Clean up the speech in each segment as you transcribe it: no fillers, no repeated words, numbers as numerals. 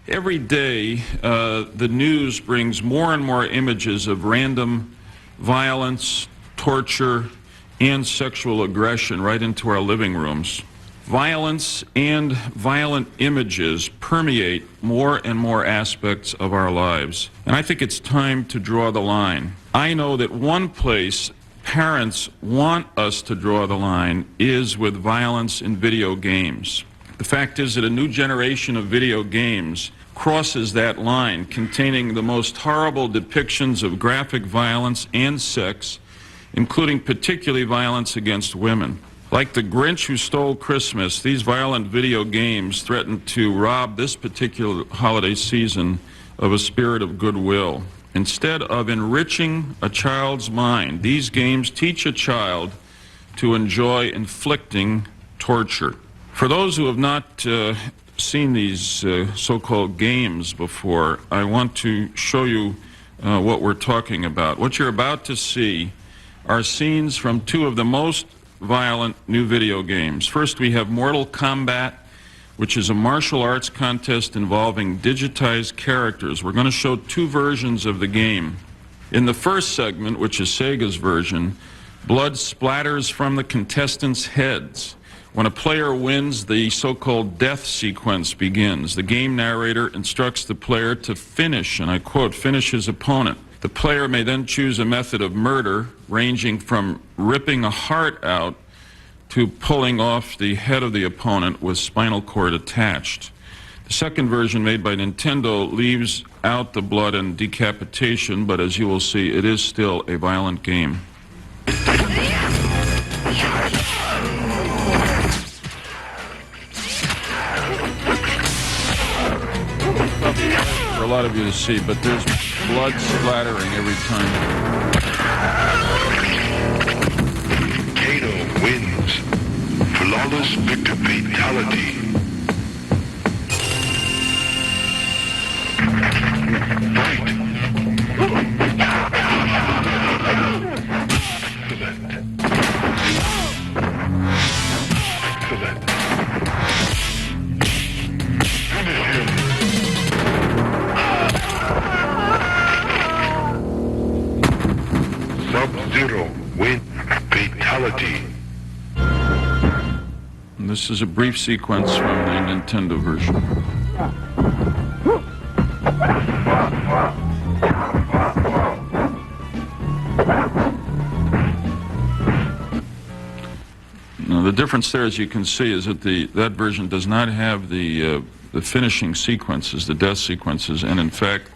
Every day, the news brings more and more images of random violence, torture, and sexual aggression right into our living rooms. Violence and violent images permeate more and more aspects of our lives. And I think it's time to draw the line. I know that one place parents want us to draw the line is with violence in video games. The fact is that a new generation of video games crosses that line, containing the most horrible depictions of graphic violence and sex, including particularly violence against women. Like the Grinch who stole Christmas, these violent video games threaten to rob this particular holiday season of a spirit of goodwill. Instead of enriching a child's mind, these games teach a child to enjoy inflicting torture. For those who have not seen these so-called games before, I want to show you what we're talking about. What you're about to see are scenes from two of the most violent new video games. First, we have Mortal Kombat, which is a martial arts contest involving digitized characters. We're going to show two versions of the game. In the first segment, which is Sega's version, blood splatters from the contestants' heads. When a player wins, the so-called death sequence begins. The game narrator instructs the player to finish, and I quote, finish his opponent. The player may then choose a method of murder, ranging from ripping a heart out to pulling off the head of the opponent with spinal cord attached. The second version, made by Nintendo, leaves out the blood and decapitation, but as you will see, it is still a violent game. For a lot of you to see, but there's blood splattering every time. Kato wins. Flawless victor fatality. Fight. Excellent. Sub-Zero win fatality. And this is a brief sequence from the Nintendo version. Now, the difference there, as you can see, is that that version does not have the finishing sequences, the death sequences, and in fact,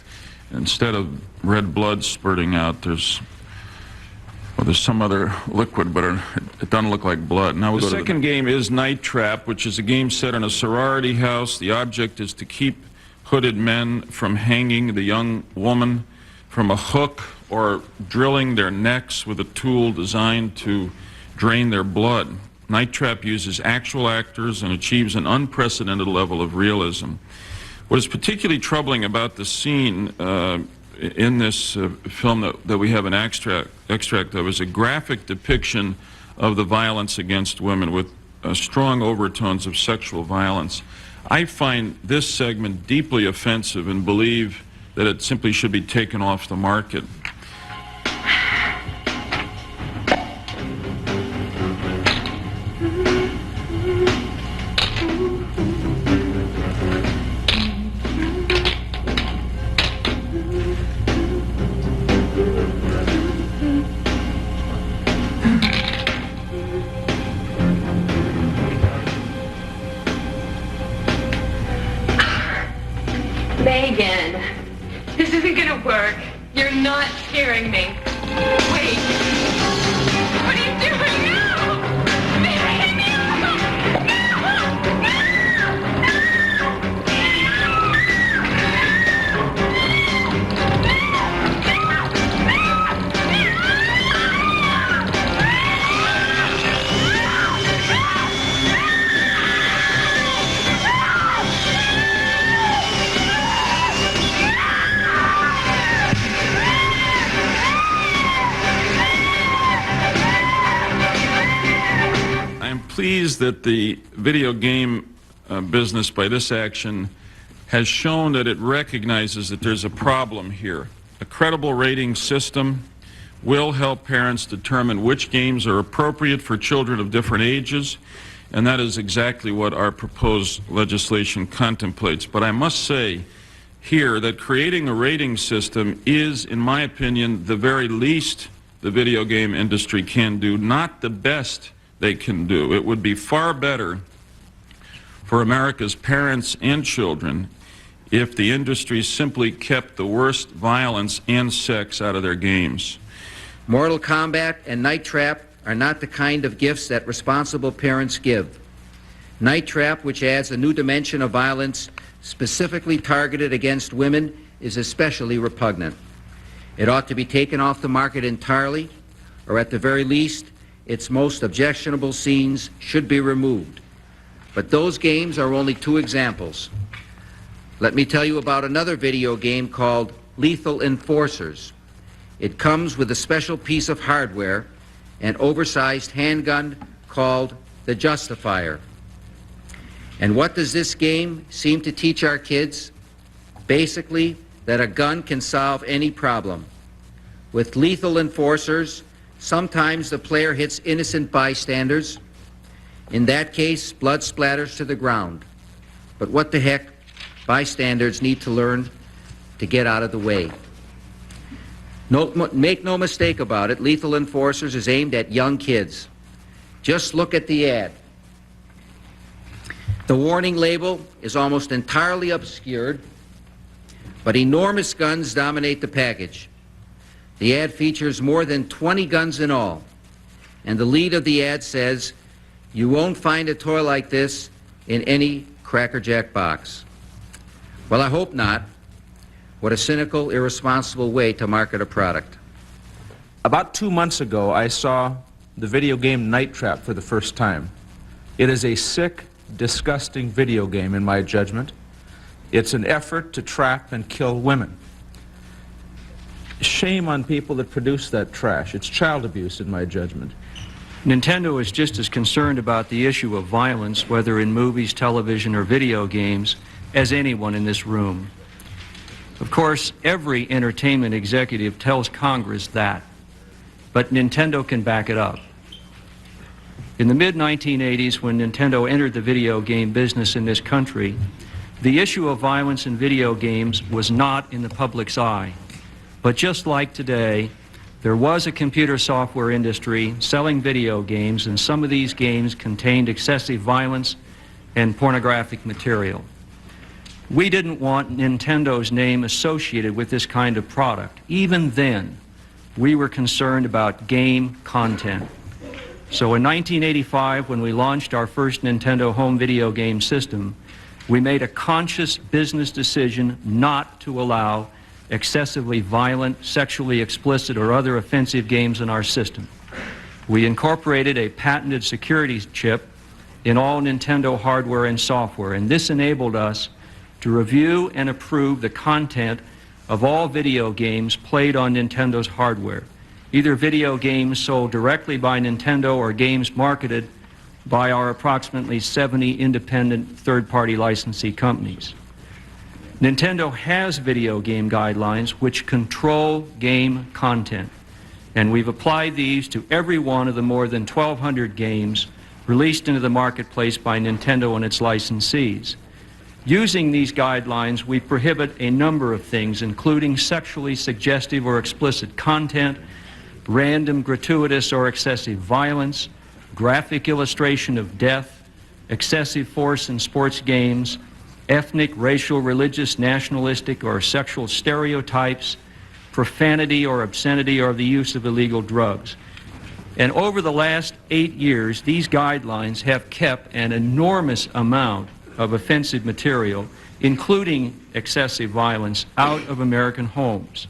instead of red blood spurting out, there's some other liquid, but it doesn't look like blood. Now the second game is Night Trap, which is a game set in a sorority house. The object is to keep hooded men from hanging the young woman from a hook or drilling their necks with a tool designed to drain their blood. Night Trap uses actual actors and achieves an unprecedented level of realism. What is particularly troubling about the scene in this film that we have an extract of is a graphic depiction of the violence against women with strong overtones of sexual violence. I find this segment deeply offensive and believe that it simply should be taken off the market. Megan, this isn't gonna work. You're not scaring me. Wait. What are you doing now? Megan, no! Pleased that the video game business, by this action, has shown that it recognizes that there's a problem here. A credible rating system will help parents determine which games are appropriate for children of different ages, and that is exactly what our proposed legislation contemplates. But I must say here that creating a rating system is, in my opinion, the very least the video game industry can do, not the best they can do. It would be far better for America's parents and children if the industry simply kept the worst violence and sex out of their games. Mortal Kombat and Night Trap are not the kind of gifts that responsible parents give. Night Trap, which adds a new dimension of violence specifically targeted against women, is especially repugnant. It ought to be taken off the market entirely, or at the very least, its most objectionable scenes should be removed. But those games are only two examples. Let me tell you about another video game called Lethal Enforcers. It comes with a special piece of hardware, an oversized handgun called the Justifier. And what does this game seem to teach our kids? Basically, that a gun can solve any problem. With Lethal Enforcers, sometimes the player hits innocent bystanders. In that case, blood splatters to the ground. But what the heck? Bystanders need to learn to get out of the way. Make no mistake about it, Lethal Enforcers is aimed at young kids. Just look at the ad. The warning label is almost entirely obscured, but enormous guns dominate the package. The ad features more than 20 guns in all, and the lead of the ad says, "You won't find a toy like this in any Cracker Jack box." Well, I hope not. What a cynical, irresponsible way to market a product. About 2 months ago, I saw the video game Night Trap for the first time. It is a sick, disgusting video game, in my judgment. It's an effort to trap and kill women. Shame on people that produce that trash. It's child abuse, in my judgment. Nintendo is just as concerned about the issue of violence, whether in movies, television, or video games, as anyone in this room. Of course, every entertainment executive tells Congress that, but Nintendo can back it up. In the mid-1980s, when Nintendo entered the video game business in this country, the issue of violence in video games was not in the public's eye. But just like today, there was a computer software industry selling video games, and some of these games contained excessive violence and pornographic material. We didn't want Nintendo's name associated with this kind of product. Even then, we were concerned about game content. So in 1985, when we launched our first Nintendo home video game system, we made a conscious business decision not to allow excessively violent, sexually explicit, or other offensive games in our system. We incorporated a patented security chip in all Nintendo hardware and software, and this enabled us to review and approve the content of all video games played on Nintendo's hardware, either video games sold directly by Nintendo or games marketed by our approximately 70 independent third-party licensee companies. Nintendo has video game guidelines which control game content, and we've applied these to every one of the more than 1,200 games released into the marketplace by Nintendo and its licensees. Using these guidelines, we prohibit a number of things, including sexually suggestive or explicit content, random, gratuitous, or excessive violence, graphic illustration of death, excessive force in sports games, ethnic, racial, religious, nationalistic, or sexual stereotypes, profanity or obscenity, or the use of illegal drugs. And over the last 8 years, these guidelines have kept an enormous amount of offensive material, including excessive violence, out of American homes.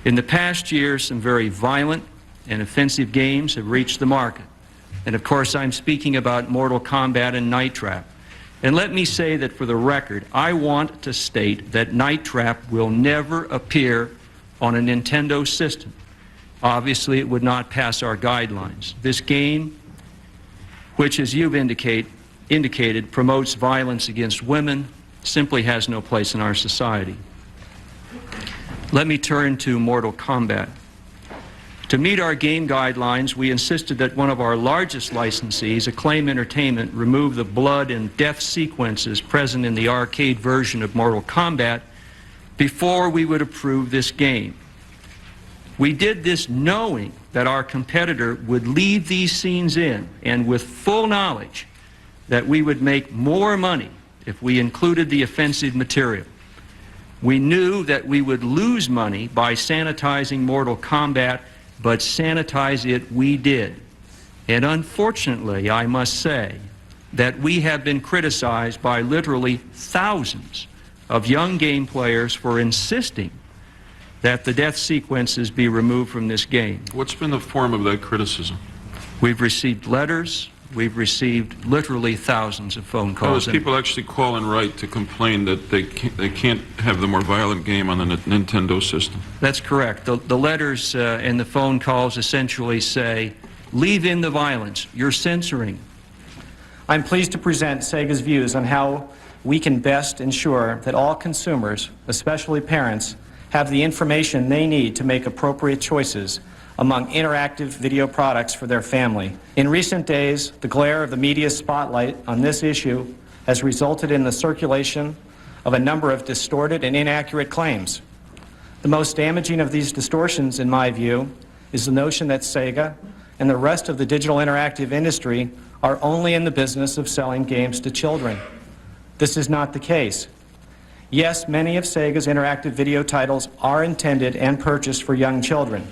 In the past year, some very violent and offensive games have reached the market. And of course, I'm speaking about Mortal Kombat and Night Trap. And let me say that for the record, I want to state that Night Trap will never appear on a Nintendo system. Obviously, it would not pass our guidelines. This game, which as you've indicated, promotes violence against women, simply has no place in our society. Let me turn to Mortal Kombat. To meet our game guidelines, we insisted that one of our largest licensees, Acclaim Entertainment, remove the blood and death sequences present in the arcade version of Mortal Kombat before we would approve this game. We did this knowing that our competitor would leave these scenes in, and with full knowledge that we would make more money if we included the offensive material. We knew that we would lose money by sanitizing Mortal Kombat, but sanitize it we did. And unfortunately, I must say that we have been criticized by literally thousands of young game players for insisting that the death sequences be removed from this game. What's been the form of that criticism? We've received letters. We've received literally thousands of phone calls. Those people actually call and write to complain that they can't have the more violent game on the Nintendo system. That's correct. The letters and the phone calls essentially say, leave in the violence. You're censoring. I'm pleased to present Sega's views on how we can best ensure that all consumers, especially parents, have the information they need to make appropriate choices among interactive video products for their family. In recent days, the glare of the media spotlight on this issue has resulted in the circulation of a number of distorted and inaccurate claims. The most damaging of these distortions, in my view, is the notion that Sega and the rest of the digital interactive industry are only in the business of selling games to children. This is not the case. Yes, many of Sega's interactive video titles are intended and purchased for young children.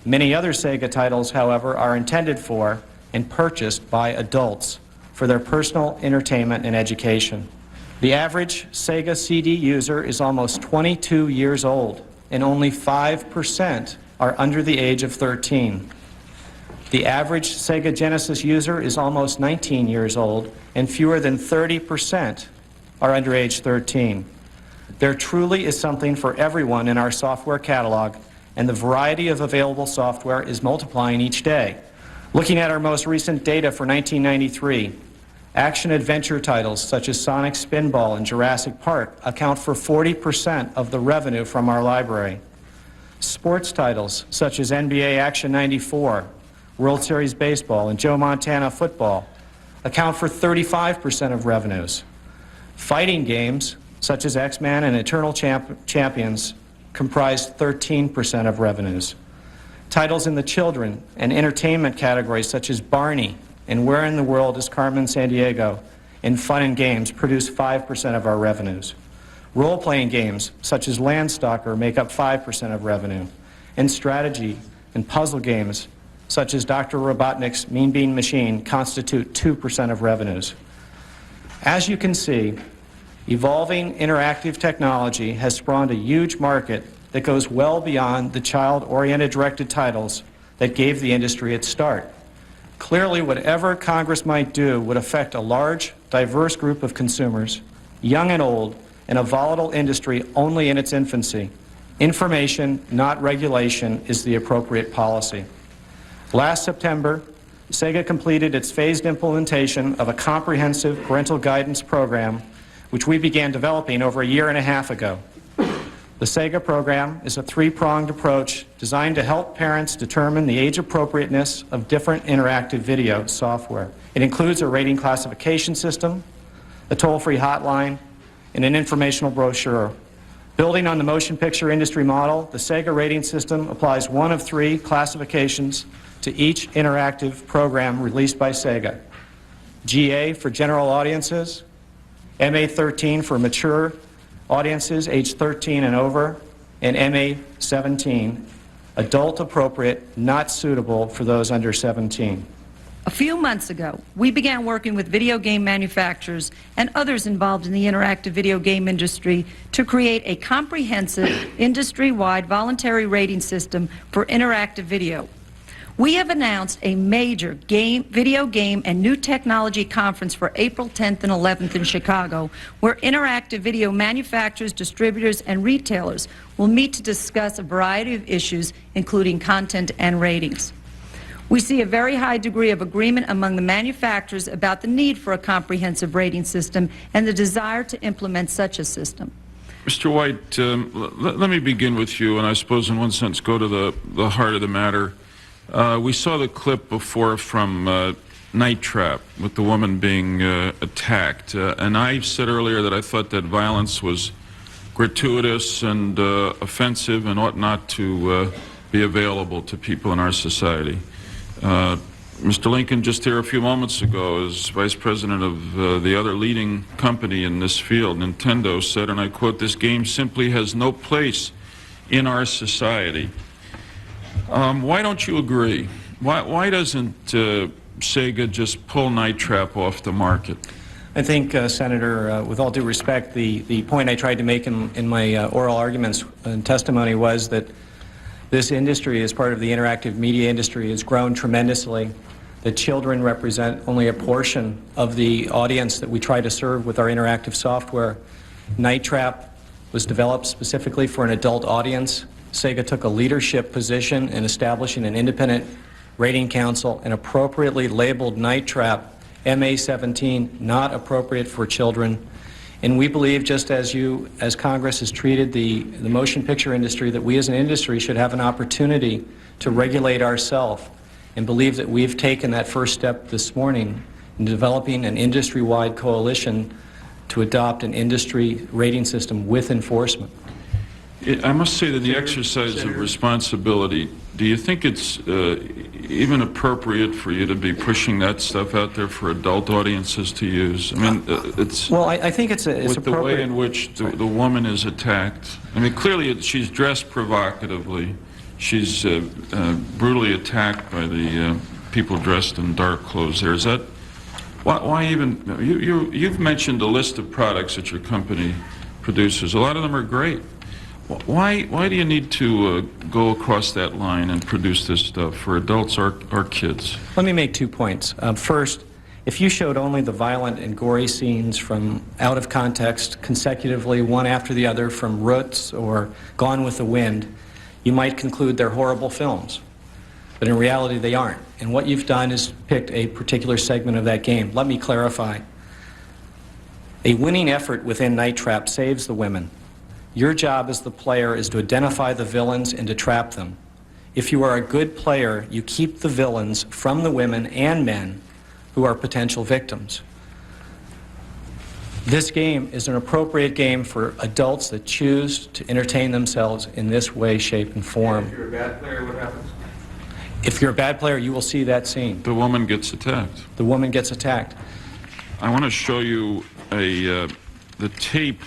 Many other Sega titles, however, are intended for and purchased by adults for their personal entertainment and education. The average Sega CD user is almost 22 years old, and only 5% are under the age of 13. The average Sega Genesis user is almost 19 years old, and fewer than 30% are under age 13. There truly is something for everyone in our software catalog, and the variety of available software is multiplying each day. Looking at our most recent data for 1993, action-adventure titles such as Sonic Spinball and Jurassic Park account for 40% of the revenue from our library. Sports titles such as NBA Action 94, World Series Baseball, and Joe Montana Football account for 35% of revenues. Fighting games such as X-Men and Eternal Champions comprised 13% of revenues. Titles in the children and entertainment categories such as Barney and Where in the World is Carmen Sandiego and Fun and Games produce 5% of our revenues. Role-playing games such as Landstalker make up 5% of revenue, and strategy and puzzle games such as Dr. Robotnik's Mean Bean Machine constitute 2% of revenues. As you can see, evolving interactive technology has spawned a huge market that goes well beyond the child-oriented directed titles that gave the industry its start. Clearly, whatever Congress might do would affect a large, diverse group of consumers, young and old, in a volatile industry only in its infancy. Information, not regulation, is the appropriate policy. Last September, Sega completed its phased implementation of a comprehensive parental guidance program which we began developing over a year and a half ago. The Sega program is a three-pronged approach designed to help parents determine the age appropriateness of different interactive video software. It includes a rating classification system, a toll-free hotline, and an informational brochure. Building on the motion picture industry model, the Sega rating system applies one of three classifications to each interactive program released by Sega: GA for general audiences, MA13 for mature audiences aged 13 and over, and MA17, adult appropriate, not suitable for those under 17. A few months ago, we began working with video game manufacturers and others involved in the interactive video game industry to create a comprehensive, industry-wide voluntary rating system for interactive video. We have announced a major video game and new technology conference for April 10th and 11th in Chicago, where interactive video manufacturers, distributors, and retailers will meet to discuss a variety of issues, including content and ratings. We see a very high degree of agreement among the manufacturers about the need for a comprehensive rating system and the desire to implement such a system. Mr. White, let me begin with you, and I suppose in one sense go to the heart of the matter. We saw the clip before from Night Trap with the woman being attacked, and I said earlier that I thought that violence was gratuitous and offensive and ought not to be available to people in our society. Mr. Lincoln, just here a few moments ago, as vice president of the other leading company in this field, Nintendo, said, and I quote, "This game simply has no place in our society." Why don't you agree? Why doesn't Sega just pull Night Trap off the market? I think, Senator, with all due respect, the point I tried to make in my oral arguments and testimony was that this industry, as part of the interactive media industry, has grown tremendously. That children represent only a portion of the audience that we try to serve with our interactive software. Night Trap was developed specifically for an adult audience. Sega took a leadership position in establishing an independent rating council and appropriately labeled Night Trap MA-17 not appropriate for children. And we believe, just as Congress has treated the motion picture industry, that we as an industry should have an opportunity to regulate ourselves, and believe that we've taken that first step this morning in developing an industry-wide coalition to adopt an industry rating system with enforcement. I must say that the exercise of responsibility, do you think it's even appropriate for you to be pushing that stuff out there for adult audiences to use? I mean, it's... Well, I think it's with appropriate. the way in which the woman is attacked. I mean, clearly she's dressed provocatively. She's brutally attacked by the people dressed in dark clothes there. Is that... Why even... You've mentioned a list of products that your company produces. A lot of them are great. Why do you need to go across that line and produce this stuff for adults or kids? Let me make 2 points. First, if you showed only the violent and gory scenes from out of context consecutively, one after the other, from Roots or Gone with the Wind, you might conclude they're horrible films. But in reality, they aren't. And what you've done is picked a particular segment of that game. Let me clarify. A winning effort within Night Trap saves the women. Your job as the player is to identify the villains and to trap them. If you are a good player, you keep the villains from the women and men who are potential victims. This game is an appropriate game for adults that choose to entertain themselves in this way, shape, and form. If you're a bad player, what happens? If you're a bad player, you will see that scene. The woman gets attacked. The woman gets attacked. I want to show you the tape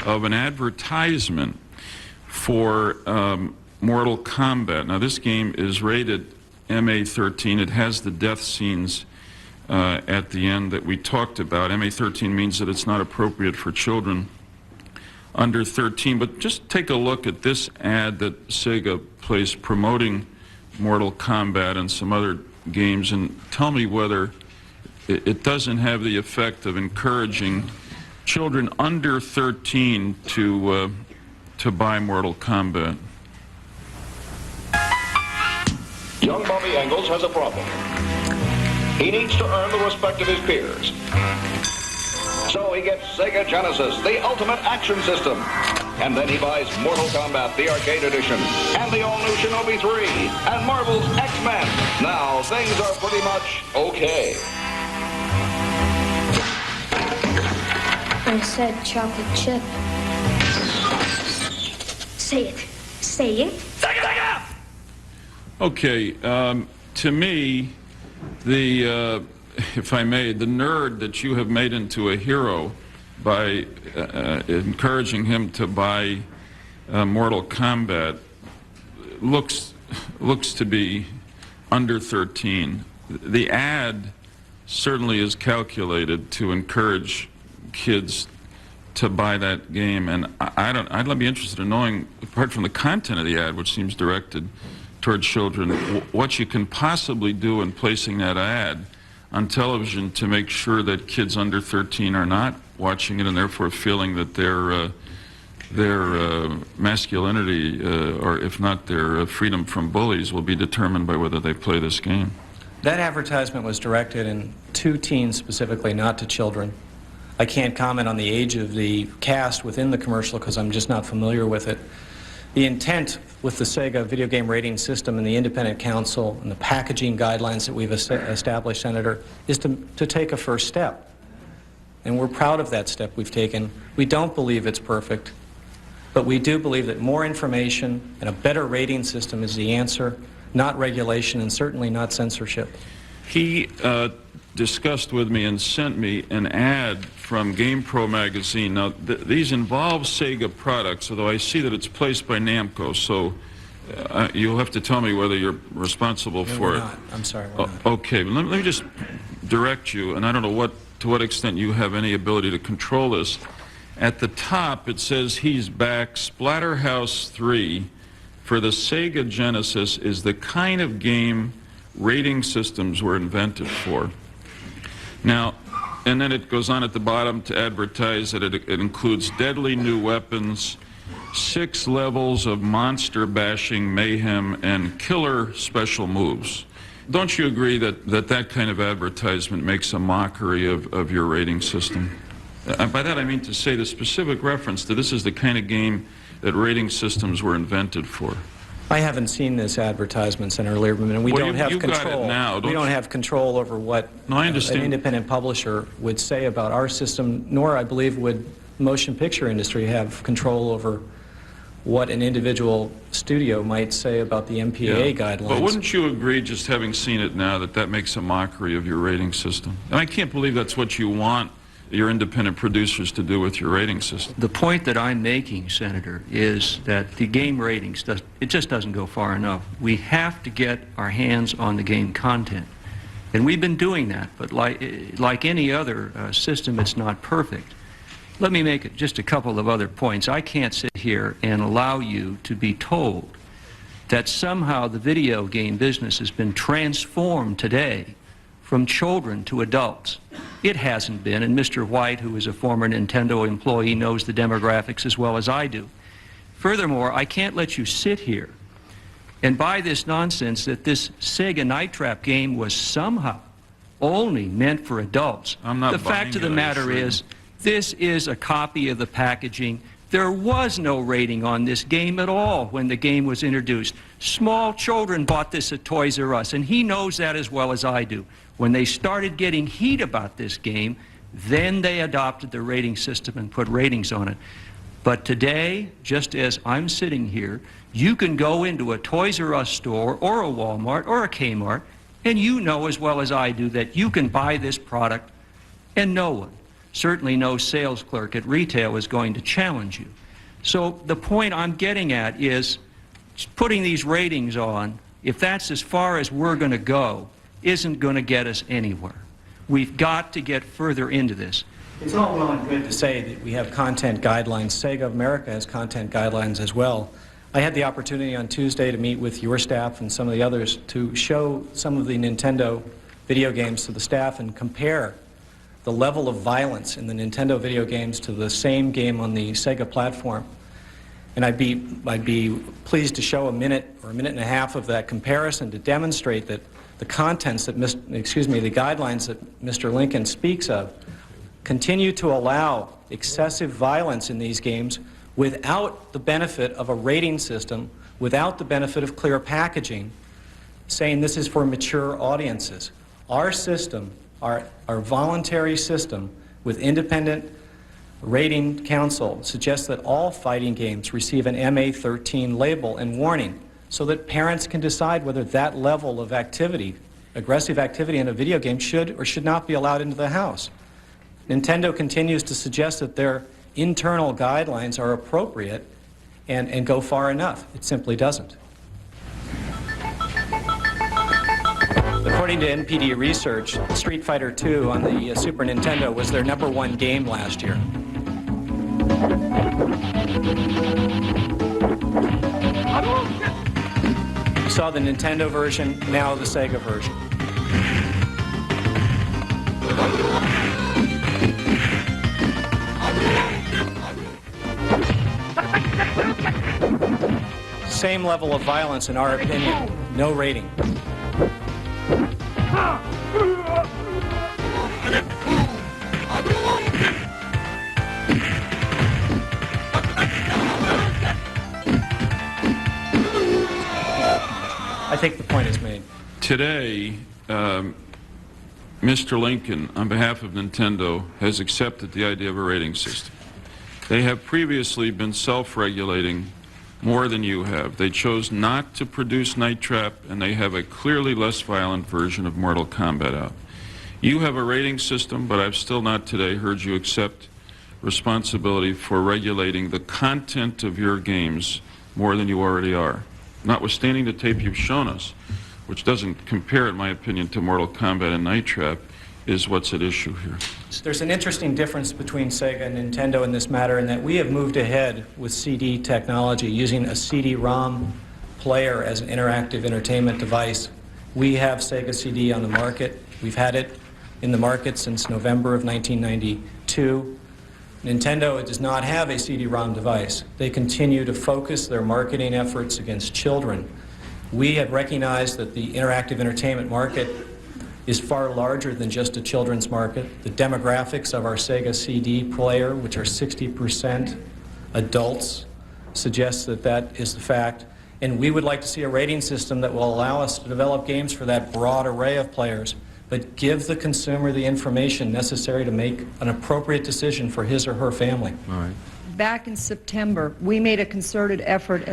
of an advertisement for Mortal Kombat. Now, this game is rated MA-13. It has the death scenes at the end that we talked about. MA-13 means that it's not appropriate for children under 13. But just take a look at this ad that Sega placed promoting Mortal Kombat and some other games, and tell me whether it doesn't have the effect of encouraging children under 13 to buy Mortal Kombat. Young Bobby Engels has a problem. He needs to earn the respect of his peers. So he gets Sega Genesis, the ultimate action system. And then he buys Mortal Kombat, the arcade edition, and the all-new Shinobi 3, and Marvel's X-Men. Now, things are pretty much okay. I said chocolate chip. Say it. Say it. Sega! Okay, to me, if I may, the nerd that you have made into a hero by encouraging him to buy Mortal Kombat looks to be under 13. The ad certainly is calculated to encourage kids to buy that game, and I'd be interested in knowing, apart from the content of the ad, which seems directed toward children, what you can possibly do in placing that ad on television to make sure that kids under 13 are not watching it and therefore feeling that their masculinity, or if not their freedom from bullies, will be determined by whether they play this game. That advertisement was directed to teens specifically, not to children. I can't comment on the age of the cast within the commercial because I'm just not familiar with it. The intent with the Sega video game rating system and the independent counsel and the packaging guidelines that we've established, Senator, is to take a first step. And we're proud of that step we've taken. We don't believe it's perfect, but we do believe that more information and a better rating system is the answer, not regulation and certainly not censorship. He discussed with me and sent me an ad from GamePro magazine. Now, these involve Sega products, although I see that it's placed by Namco, so you'll have to tell me whether you're responsible for it. Not. I'm sorry, we're not. Okay, let me just direct you, and I don't know to what extent you have any ability to control this. At the top, it says he's back. Splatterhouse 3 for the Sega Genesis is the kind of game rating systems were invented for. Now, and then it goes on at the bottom to advertise that it includes deadly new weapons, 6 levels of monster bashing mayhem, and killer special moves. Don't you agree that kind of advertisement makes a mockery of your rating system? By that I mean to say the specific reference to this is the kind of game that rating systems were invented for. I haven't seen this advertisement, Senator Lieberman, and we don't have control. Got it now, we don't have control over what an independent publisher would say about our system, nor, I believe, would the motion picture industry have control over what an individual studio might say about the MPAA guidelines. But wouldn't you agree, just having seen it now, that makes a mockery of your rating system? And I can't believe that's what you want your independent producers to do with your rating system. The point that I'm making, Senator, is that the game ratings, it just doesn't go far enough. We have to get our hands on the game content. And we've been doing that, but like any other system, it's not perfect. Let me make just a couple of other points. I can't sit here and allow you to be told that somehow the video game business has been transformed today from children to adults. It hasn't been, and Mr. White, who is a former Nintendo employee, knows the demographics as well as I do. Furthermore, I can't let you sit here and buy this nonsense that this Sega Night Trap game was somehow only meant for adults. I'm not the fact of the matter is, this is a copy of the packaging. There was no rating on this game at all when the game was introduced. Small children bought this at Toys R Us, and he knows that as well as I do. When they started getting heat about this game, then they adopted the rating system and put ratings on it. But today, just as I'm sitting here, you can go into a Toys R Us store or a Walmart or a Kmart, and you know as well as I do that you can buy this product, and no one, certainly no sales clerk at retail, is going to challenge you. So the point I'm getting at is putting these ratings on, if that's as far as we're going to go, isn't going to get us anywhere. We've got to get further into this. It's all well and good to say that we have content guidelines. Sega of America has content guidelines as well. I had the opportunity on Tuesday to meet with your staff and some of the others to show some of the Nintendo video games to the staff and compare the level of violence in the Nintendo video games to the same game on the Sega platform. And I'd be pleased to show a minute or a minute and a half of that comparison to demonstrate that the contents that, the guidelines that Mr. Lincoln speaks of continue to allow excessive violence in these games without the benefit of a rating system, without the benefit of clear packaging, saying this is for mature audiences. Our system, our voluntary system with independent rating council suggests that all fighting games receive an MA13 label and warning so that parents can decide whether that level of activity, aggressive activity in a video game, should or should not be allowed into the house. Nintendo continues to suggest that their internal guidelines are appropriate and go far enough. It simply doesn't. According to NPD research, Street Fighter II on the Super Nintendo was their #1 game last year. You saw the Nintendo version, now the Sega version. same level of violence, in our opinion. No rating. I think the point is made. Today, Mr. Lincoln, on behalf of Nintendo, has accepted the idea of a rating system. They have previously been self-regulating more than you have. They chose not to produce Night Trap, and they have a clearly less violent version of Mortal Kombat out. You have a rating system, but I've still not today heard you accept responsibility for regulating the content of your games more than you already are. Notwithstanding the tape you've shown us, which doesn't compare, in my opinion, to Mortal Kombat and Night Trap, is what's at issue here. There's an interesting difference between Sega and Nintendo in this matter in that we have moved ahead with CD technology, using a CD-ROM player as an interactive entertainment device. We have Sega CD on the market. We've had it in the market since November of 1992. Nintendo does not have a CD-ROM device. They continue to focus their marketing efforts against children. We have recognized that the interactive entertainment market is far larger than just a children's market. The demographics of our Sega CD player, which are 60% adults, suggests that that is the fact. And we would like to see a rating system that will allow us to develop games for that broad array of players, but give the consumer the information necessary to make an appropriate decision for his or her family. All right. Back in September, we made a concerted effort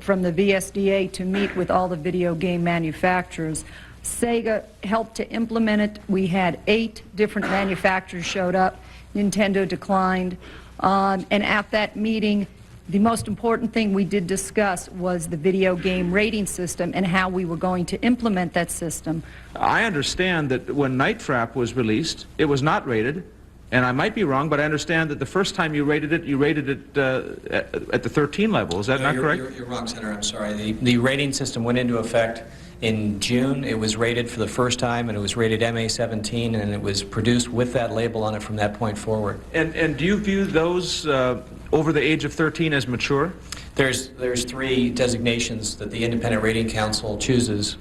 from the VSDA to meet with all the video game manufacturers. Sega helped to implement it. We had 8 different manufacturers showed up. Nintendo declined. And at that meeting, the most important thing we did discuss was the video game rating system and how we were going to implement that system. I understand that when Night Trap was released, it was not rated. And I might be wrong, but I understand that the first time you rated it at the 13 level. Is that not correct? You're wrong, Senator. I'm sorry. The rating system went into effect in June. It was rated for the first time, and it was rated MA-17, and it was produced with that label on it from that point forward. And do you view those over the age of 13 as mature? There's 3 designations that the Independent Rating Council chooses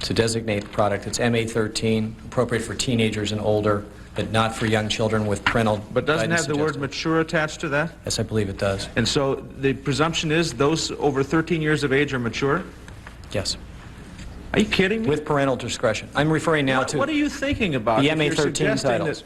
to designate the product. It's MA-13, appropriate for teenagers and older, but not for young children with parental. But doesn't have the word mature attached to that? Yes, I believe it does. And so the presumption is those over 13 years of age are mature? Yes. Are you kidding me? With parental discretion. I'm referring now to... What are you thinking about? The MA-13 titles.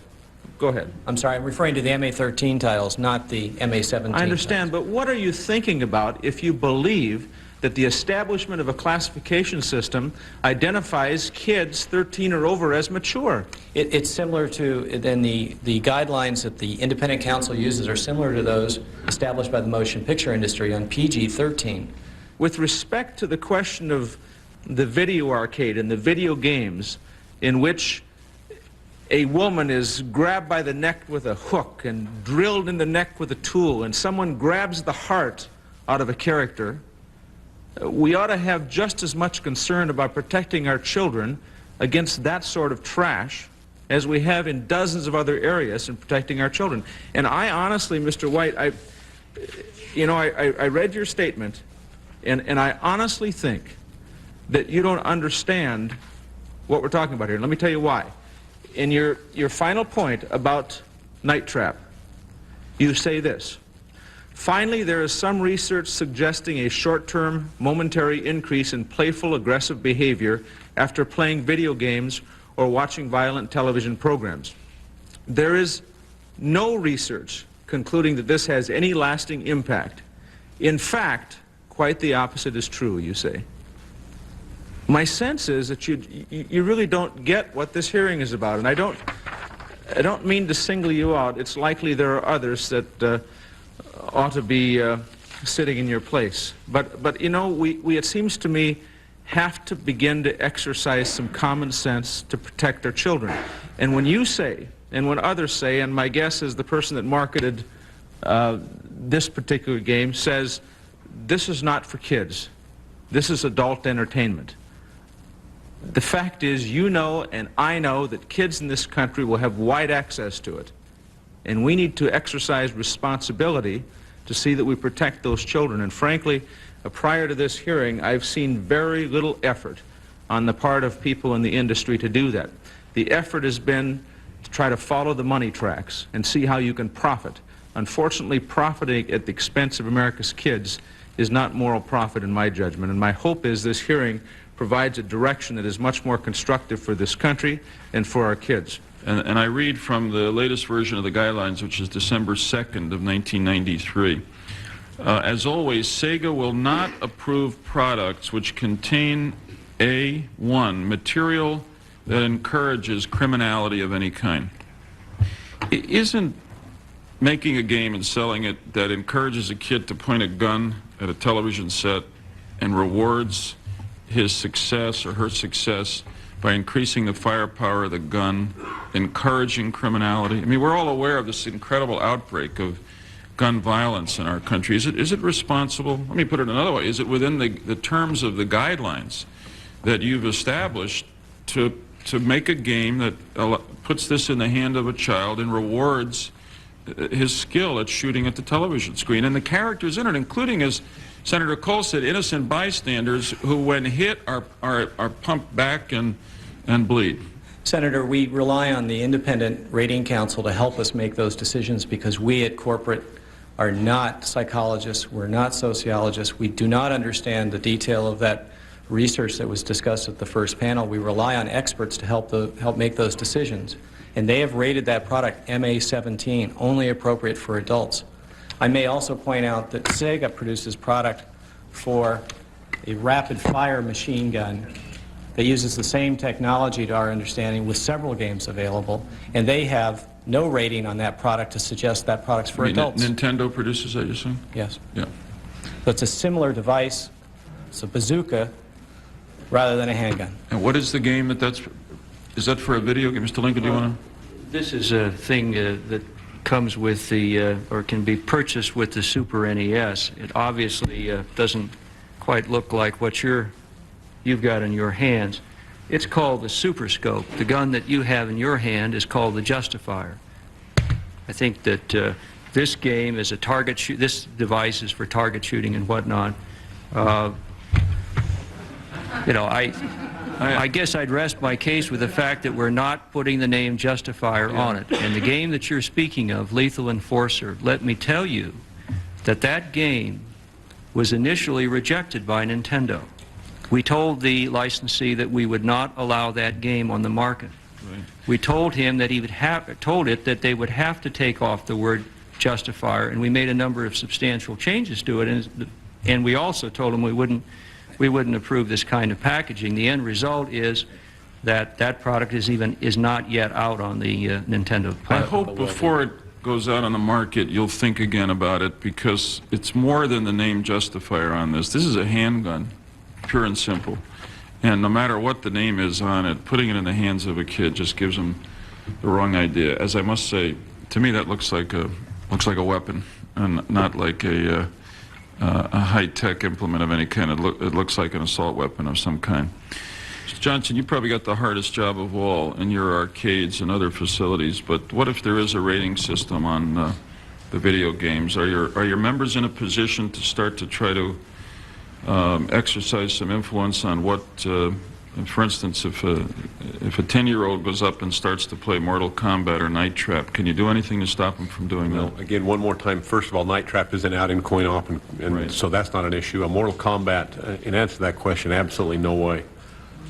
Go ahead. I'm sorry, I'm referring to the MA-13 titles, not the MA-17 I understand, titles. but what are you thinking about if you believe that the establishment of a classification system identifies kids 13 or over as mature? It's similar to, then the guidelines that the Independent Council uses are similar to those established by the motion picture industry on PG-13. With respect to the question of the video arcade and the video games in which a woman is grabbed by the neck with a hook and drilled in the neck with a tool, and someone grabs the heart out of a character, we ought to have just as much concern about protecting our children against that sort of trash as we have in dozens of other areas in protecting our children. And I honestly, Mr. White, I read your statement, and I honestly think that you don't understand what we're talking about here. Let me tell you why. In your final point about Night Trap, you say this: finally, there is some research suggesting a short-term, momentary increase in playful, aggressive behavior after playing video games or watching violent television programs. There is no research concluding that this has any lasting impact. In fact, quite the opposite is true, you say. My sense is that you really don't get what this hearing is about, and I don't mean to single you out. It's likely there are others that ought to be sitting in your place. But you know, we, it seems to me, have to begin to exercise some common sense to protect our children. And when you say, and when others say, and my guess is the person that marketed this particular game says, this is not for kids, this is adult entertainment. The fact is, you know and I know that kids in this country will have wide access to it. And we need to exercise responsibility to see that we protect those children. And frankly, prior to this hearing, I've seen very little effort on the part of people in the industry to do that. The effort has been to try to follow the money tracks and see how you can profit. Unfortunately, profiting at the expense of America's kids is not moral profit in my judgment, and my hope is this hearing provides a direction that is much more constructive for this country and for our kids. And I read from the latest version of the guidelines, which is December 2nd of 1993. As always, Sega will not approve products which contain A1, material that encourages criminality of any kind. Isn't making a game and selling it that encourages a kid to point a gun at a television set and rewards his success or her success by increasing the firepower of the gun, encouraging criminality? I mean, we're all aware of this incredible outbreak of gun violence in our country. Is it responsible? Let me put it another way. Is it within the terms of the guidelines that you've established to make a game that puts this in the hand of a child and rewards his skill at shooting at the television screen? And the characters in it, including, as Senator Cole said, innocent bystanders who, when hit, are pumped back and bleed. Senator, we rely on the Independent Rating Council to help us make those decisions because we at corporate are not psychologists, we're not sociologists, we do not understand the detail of that research that was discussed at the first panel. We rely on experts to help make those decisions. And they have rated that product MA17, only appropriate for adults. I may also point out that Sega produces product for a rapid-fire machine gun that uses the same technology, to our understanding, with several games available, and they have no rating on that product to suggest that product's for adults. Nintendo produces that, you're saying? Yes. Yeah. So it's a similar device. It's a bazooka rather than a handgun. And what is the game is that for a video game? Mr. Lincoln, do you want to? This is a thing that comes with the, or can be purchased with the Super NES. It obviously doesn't quite look like what you've got in your hands. It's called the Super Scope. The gun that you have in your hand is called the Justifier. I think that this game is a target shoot. This device is for target shooting and whatnot. You know, I guess I'd rest my case with the fact that we're not putting the name Justifier on it. And the game that you're speaking of, Lethal Enforcer, let me tell you that that game was initially rejected by Nintendo. We told the licensee that we would not allow that game on the market. Right. We told him that he would told it that they would have to take off the word Justifier, and we made a number of substantial changes to it. And we also told him we wouldn't approve this kind of packaging. The end result is that that product is not yet out on the Nintendo platform. I hope before it goes out on the market, you'll think again about it, because it's more than the name Justifier on this. This is a handgun, pure and simple. And no matter what the name is on it, putting it in the hands of a kid just gives them the wrong idea. As I must say, to me that looks like a weapon, and not like a high-tech implement of any kind. It looks like an assault weapon of some kind. Mr. Johnson, you probably got the hardest job of all in your arcades and other facilities, but what if there is a rating system on the video games? Are your members in a position to start to try to exercise some influence on what, for instance, if a 10-year-old goes up and starts to play Mortal Kombat or Night Trap, can you do anything to stop him from doing that? Again, one more time, first of all, Night Trap isn't out in coin-op, and right. So that's not an issue. A Mortal Kombat, in answer to that question, absolutely no way.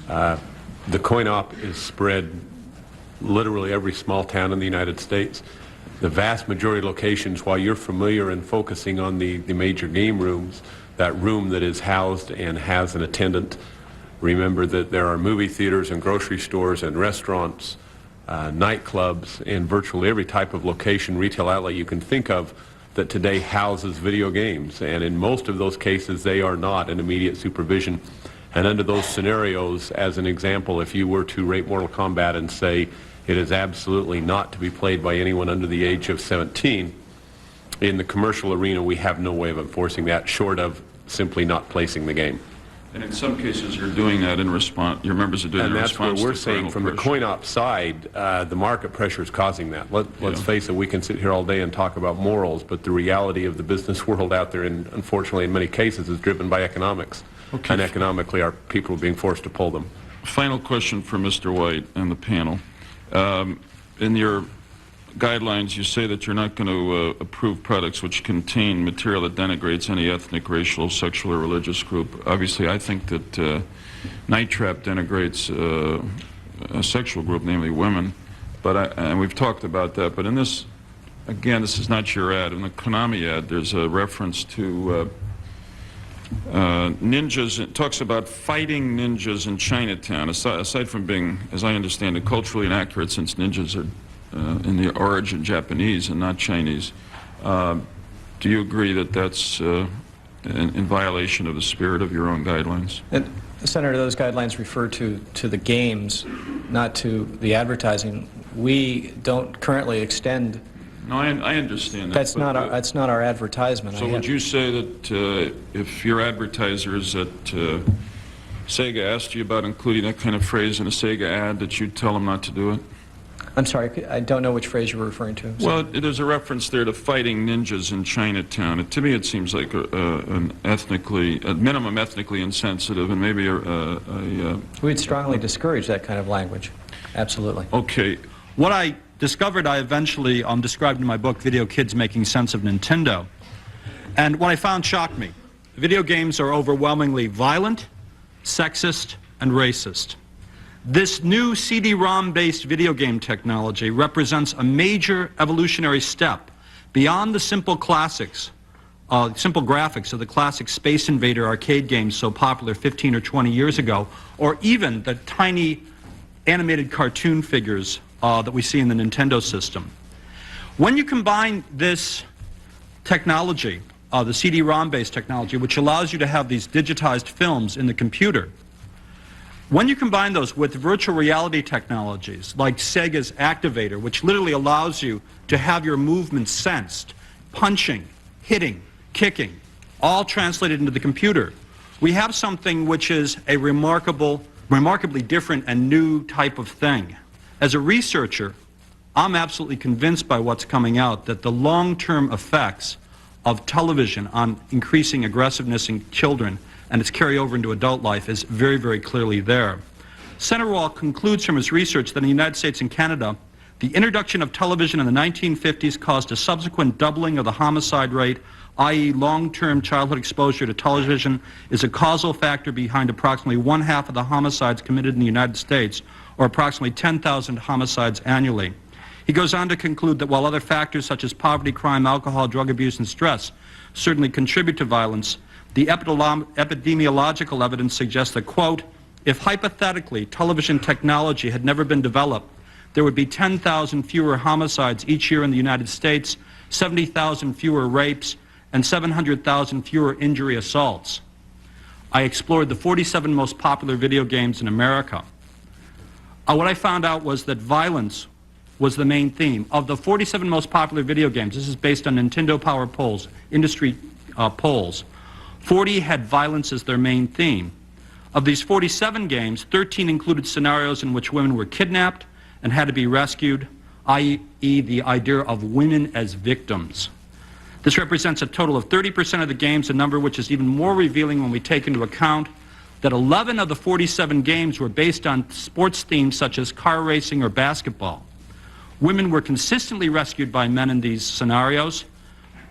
The coin-op is spread literally every small town in the United States. The vast majority of locations, while you're familiar and focusing on the major game rooms, that room that is housed and has an attendant, remember that there are movie theaters and grocery stores and restaurants, nightclubs, and virtually every type of location, retail outlet you can think of that today houses video games. And in most of those cases, they are not in immediate supervision. And under those scenarios, as an example, if you were to rate Mortal Kombat and say it is absolutely not to be played by anyone under the age of 17, in the commercial arena, we have no way of enforcing that, short of simply not placing the game. And in some cases, you're doing that in response, your members are doing it in response to And that's what we're saying. From the pressure. coin-op side, the market pressure is causing that. Let's face it, we can sit here all day and talk about morals, but the reality of the business world out there, and unfortunately in many cases, is driven by economics. Okay. And economically, our people are being forced to pull them. Final question for Mr. White and the panel. In your guidelines, you say that you're not going to approve products which contain material that denigrates any ethnic, racial, sexual, or religious group. Obviously, I think that Night Trap denigrates a sexual group, namely women. But and we've talked about that. But in this, again, this is not your ad. In the Konami ad, there's a reference to ninjas. It talks about fighting ninjas in Chinatown. Aside from being, as I understand it, culturally inaccurate, since ninjas are in the origin Japanese and not Chinese. Do you agree that that's in violation of the spirit of your own guidelines? And, Senator, those guidelines refer to the games, not to the advertising. We don't currently extend. No, I understand that. That's not our advertisement. So would you say that if your advertisers at Sega asked you about including that kind of phrase in a Sega ad, that you'd tell them not to do it? I'm sorry, I don't know which phrase you're referring to. Well, there's a reference there to fighting ninjas in Chinatown. To me, it seems like an minimum ethnically insensitive, and maybe We'd strongly discourage that kind of language. Absolutely. Okay. What I discovered, I eventually described in my book, Video Kids Making Sense of Nintendo. And what I found shocked me. Video games are overwhelmingly violent, sexist, and racist. This new CD-ROM-based video game technology represents a major evolutionary step beyond the simple classics, simple graphics of the classic Space Invader arcade games so popular 15 or 20 years ago, or even the tiny animated cartoon figures that we see in the Nintendo system. When you combine this technology, the CD-ROM-based technology, which allows you to have these digitized films in the computer, when you combine those with virtual reality technologies like Sega's Activator, which literally allows you to have your movements sensed, punching, hitting, kicking, all translated into the computer, we have something which is a remarkably different and new type of thing. As a researcher, I'm absolutely convinced by what's coming out that the long-term effects of television on increasing aggressiveness in children and its carryover into adult life is very, very clearly there. Senator Wall concludes from his research that in the United States and Canada, the introduction of television in the 1950s caused a subsequent doubling of the homicide rate, i.e. long-term childhood exposure to television is a causal factor behind approximately 1/2 of the homicides committed in the United States, or approximately 10,000 homicides annually. He goes on to conclude that while other factors such as poverty, crime, alcohol, drug abuse, and stress certainly contribute to violence, the epidemiological evidence suggests that, quote, if hypothetically television technology had never been developed, there would be 10,000 fewer homicides each year in the United States, 70,000 fewer rapes, and 700,000 fewer injury assaults. I explored the 47 most popular video games in America. What I found out was that violence was the main theme. Of the 47 most popular video games, this is based on Nintendo Power polls, industry polls, 40 had violence as their main theme. Of these 47 games, 13 included scenarios in which women were kidnapped and had to be rescued, i.e. the idea of women as victims. This represents a total of 30% of the games, a number which is even more revealing when we take into account that 11 of the 47 games were based on sports themes such as car racing or basketball. Women were consistently rescued by men in these scenarios,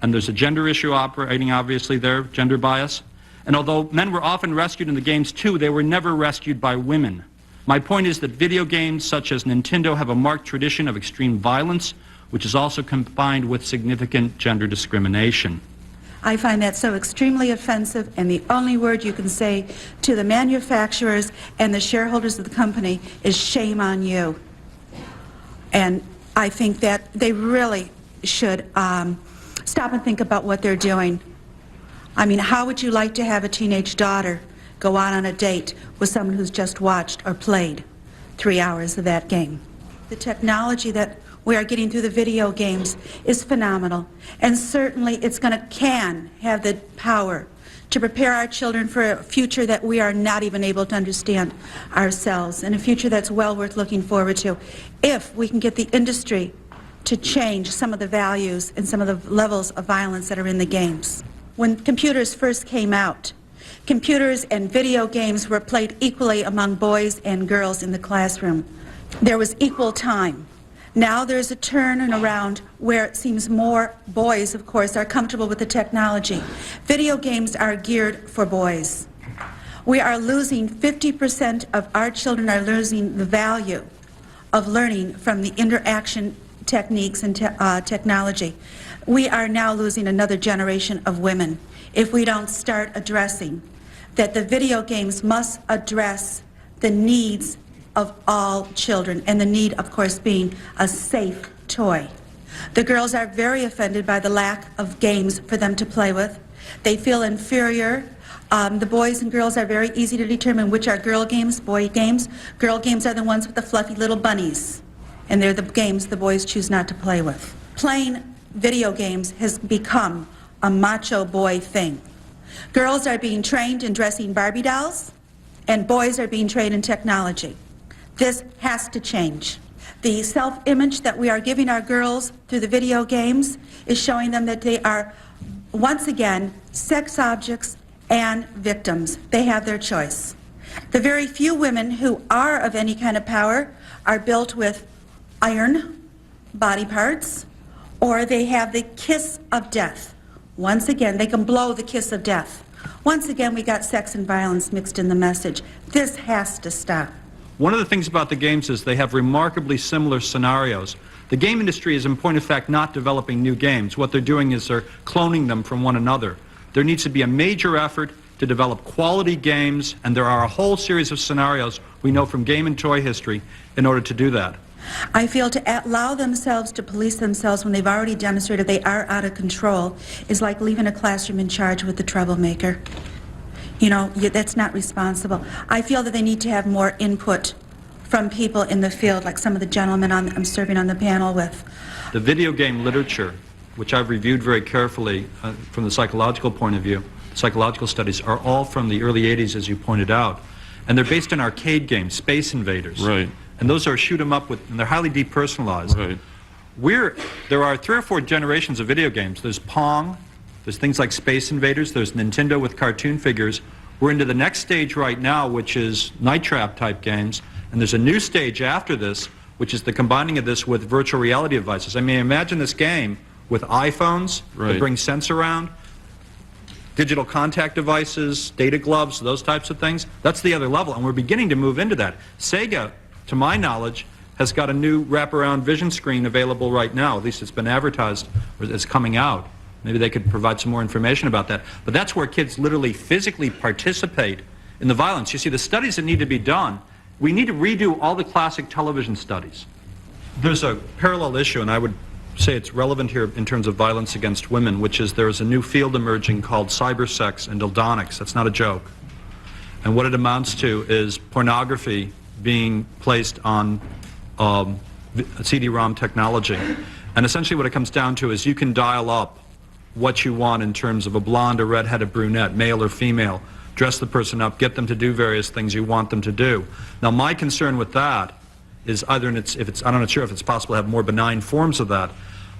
and there's a gender issue operating obviously there, gender bias. And although men were often rescued in the games too, they were never rescued by women. My point is that video games such as Nintendo have a marked tradition of extreme violence, which is also combined with significant gender discrimination. I find that so extremely offensive, and the only word you can say to the manufacturers and the shareholders of the company is shame on you. And I think that they really should stop and think about what they're doing. I mean, how would you like to have a teenage daughter go out on a date with someone who's just watched or played 3 hours of that game? The technology that we are getting through the video games is phenomenal. And certainly it's can have the power to prepare our children for a future that we are not even able to understand ourselves, and a future that's well worth looking forward to, if we can get the industry to change some of the values and some of the levels of violence that are in the games. When computers first came out, computers and video games were played equally among boys and girls in the classroom. There was equal time. Now there's a turn around where it seems more boys, of course, are comfortable with the technology. Video games are geared for boys. We are losing 50% of our children are losing the value of learning from the interaction techniques and technology. We are now losing another generation of women if we don't start addressing that the video games must address the needs of all children, and the need, of course, being a safe toy. The girls are very offended by the lack of games for them to play with. They feel inferior. The boys and girls are very easy to determine which are girl games, boy games. Girl games are the ones with the fluffy little bunnies, and they're the games the boys choose not to play with. Playing video games has become a macho boy thing. Girls are being trained in dressing Barbie dolls, and boys are being trained in technology. This has to change. The self-image that we are giving our girls through the video games is showing them that they are, once again, sex objects and victims. They have their choice. The very few women who are of any kind of power are built with iron body parts, or they have the kiss of death. Once again, they can blow the kiss of death. Once again, we got sex and violence mixed in the message. This has to stop. One of the things about the games is they have remarkably similar scenarios. The game industry is, in point of fact, not developing new games. What they're doing is they're cloning them from one another. There needs to be a major effort to develop quality games, and there are a whole series of scenarios we know from game and toy history in order to do that. I feel to allow themselves to police themselves when they've already demonstrated they are out of control is like leaving a classroom in charge with the troublemaker. You know, that's not responsible. I feel that they need to have more input from people in the field, like some of the gentlemen I'm serving on the panel with. The video game literature, which I've reviewed very carefully from the psychological point of view, psychological studies, are all from the early 80s, as you pointed out. And they're based on arcade games, Space Invaders. Right. And those are shoot 'em up with, and they're highly depersonalized. Right. There are 3 or 4 generations of video games. There's Pong, there's things like Space Invaders, there's Nintendo with cartoon figures. We're into the next stage right now, which is Night Trap type games, and there's a new stage after this, which is the combining of this with virtual reality devices. I mean, imagine this game with iPhones that bring sense around, digital contact devices, data gloves, those types of things. That's the other level, and we're beginning to move into that. Sega, to my knowledge, has got a new wraparound vision screen available right now. At least it's been advertised, or it's coming out. Maybe they could provide some more information about that. But that's where kids literally physically participate in the violence. You see, the studies that need to be done, we need to redo all the classic television studies. There's a parallel issue, and I would say it's relevant here in terms of violence against women, which is there is a new field emerging called cybersex and dildonics. That's not a joke. And what it amounts to is pornography being placed on CD-ROM technology. And essentially what it comes down to is you can dial up what you want in terms of a blonde or red-headed brunette, male or female, dress the person up, get them to do various things you want them to do. Now my concern with that is either, I'm not sure if it's possible to have more benign forms of that,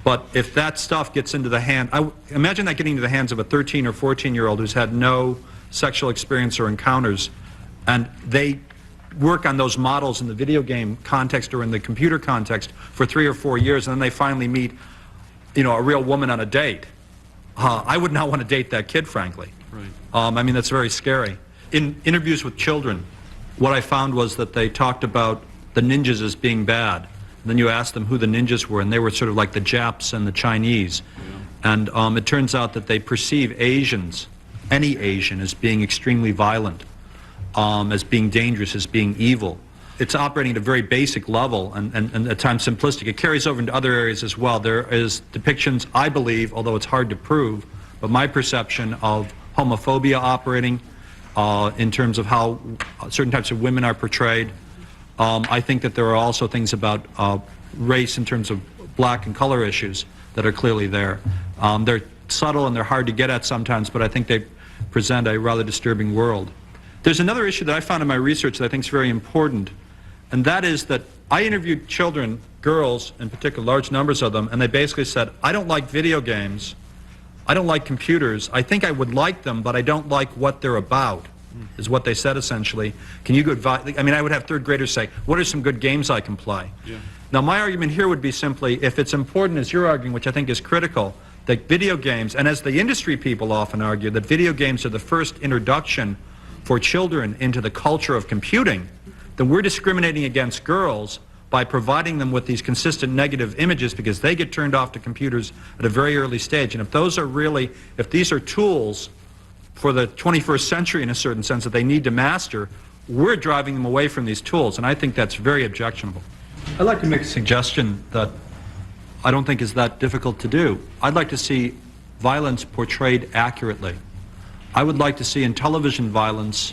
but if that stuff gets into the hand, imagine that getting into the hands of a 13 or 14-year-old who's had no sexual experience or encounters, and they work on those models in the video game context or in the computer context for 3 or 4 years, and then they finally meet, you know, a real woman on a date. I would not want to date that kid, frankly. Right. I mean, that's very scary. In interviews with children, what I found was that they talked about the ninjas as being bad. And then you asked them who the ninjas were, and they were sort of like the Japs and the Chinese. Yeah. And it turns out that they perceive Asians, any Asian, as being extremely violent, as being dangerous, as being evil. It's operating at a very basic level and at times simplistic. It carries over into other areas as well. There is depictions, I believe, although it's hard to prove, but my perception of homophobia operating in terms of how certain types of women are portrayed. I think that there are also things about race in terms of black and color issues that are clearly there. They're subtle and they're hard to get at sometimes, but I think they present a rather disturbing world. There's another issue that I found in my research that I think is very important, and that is that I interviewed children, girls in particular, large numbers of them, and they basically said, I don't like video games, I don't like computers, I think I would like them, but I don't like what they're about, is what they said essentially. Can you advise, I mean, I would have third graders say, what are some good games I can play? Yeah. Now my argument here would be simply, if it's important as you're arguing, which I think is critical, that video games, and as the industry people often argue, that video games are the first introduction for children into the culture of computing, then we're discriminating against girls by providing them with these consistent negative images because they get turned off to computers at a very early stage. And if those are really, if these are tools for the 21st century in a certain sense that they need to master, we're driving them away from these tools, and I think that's very objectionable. I'd like to make a suggestion that I don't think is that difficult to do. I'd like to see violence portrayed accurately. I would like to see in television violence,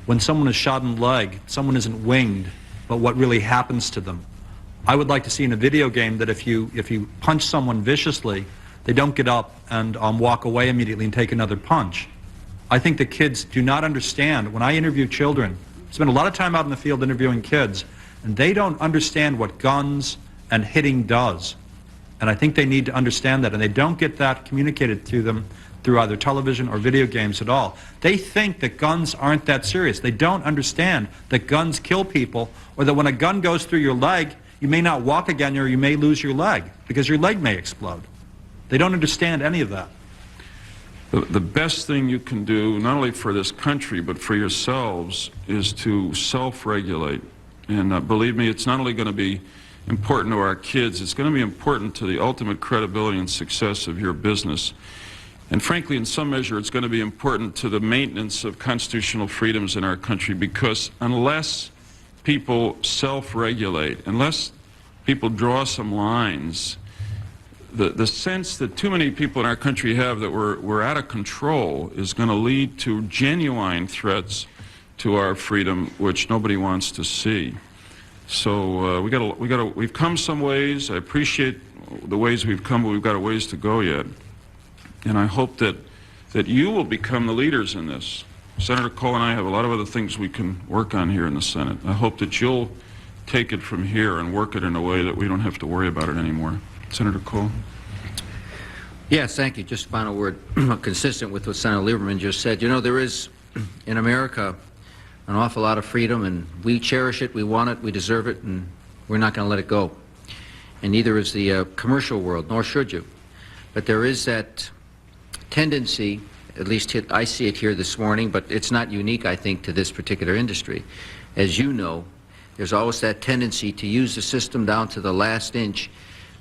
when someone is shot in the leg, someone isn't winged, but what really happens to them. I would like to see in a video game that if you punch someone viciously, they don't get up and walk away immediately and take another punch. I think the kids do not understand. When I interview children, I spend a lot of time out in the field interviewing kids, and they don't understand what guns and hitting does. And I think they need to understand that, and they don't get that communicated to them through either television or video games at all. They think that guns aren't that serious. They don't understand that guns kill people, or that when a gun goes through your leg, you may not walk again or you may lose your leg because your leg may explode. They don't understand any of that. The best thing you can do, not only for this country, but for yourselves, is to self-regulate. And believe me, it's not only going to be important to our kids, it's going to be important to the ultimate credibility and success of your business. And frankly, in some measure, it's going to be important to the maintenance of constitutional freedoms in our country, because unless people self-regulate, unless people draw some lines, the sense that too many people in our country have that we're out of control is going to lead to genuine threats to our freedom, which nobody wants to see. So we've come some ways. I appreciate the ways we've come, but we've got a ways to go yet. And I hope that you will become the leaders in this. Senator Cole and I have a lot of other things we can work on here in the Senate. I hope that you'll take it from here and work it in a way that we don't have to worry about it anymore. Senator Cole? Yes, thank you. Just final word, consistent with what Senator Lieberman just said. You know, there is, in America, an awful lot of freedom, and we cherish it, we want it, we deserve it, and we're not going to let it go. And neither is the commercial world, nor should you. But there is that tendency, at least I see it here this morning, but it's not unique, I think, to this particular industry. As you know, there's always that tendency to use the system down to the last inch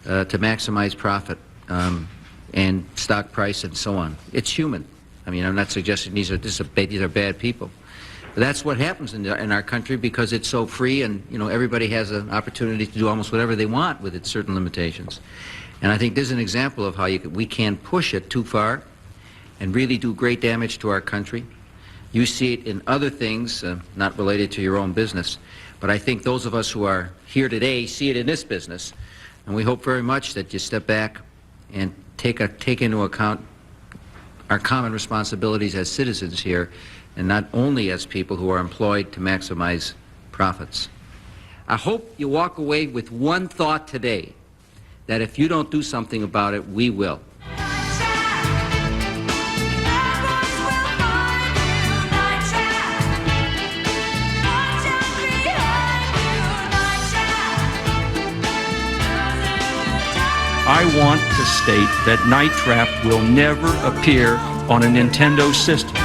to maximize profit and stock price and so on. It's human. I mean, I'm not suggesting these are bad people. But that's what happens in our country because it's so free, and you know, everybody has an opportunity to do almost whatever they want with its certain limitations. And I think this is an example of how we can push it too far and really do great damage to our country. You see it in other things, not related to your own business. But I think those of us who are here today see it in this business. And we hope very much that you step back and take into account our common responsibilities as citizens here, and not only as people who are employed to maximize profits. I hope you walk away with one thought today, that if you don't do something about it, we will. I want to state that Night Trap will never appear on a Nintendo system.